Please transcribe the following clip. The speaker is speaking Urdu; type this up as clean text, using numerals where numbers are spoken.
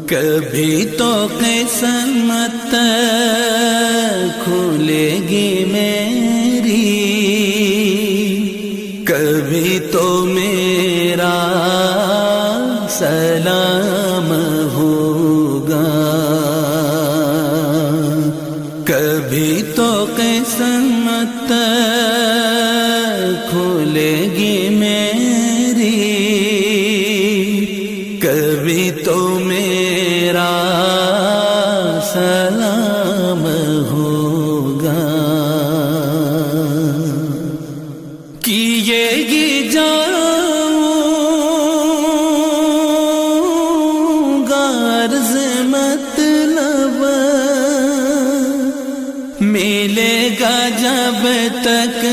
کبھی تو قسمت کھلے گی میری، کبھی تو میرا سلام ہوگا، کبھی تو قسمت کھلے گی میری، کبھی تو میرا سلام ہوگا۔ کیے گی جاؤں گا عرض مطلب، ملے گا جب تک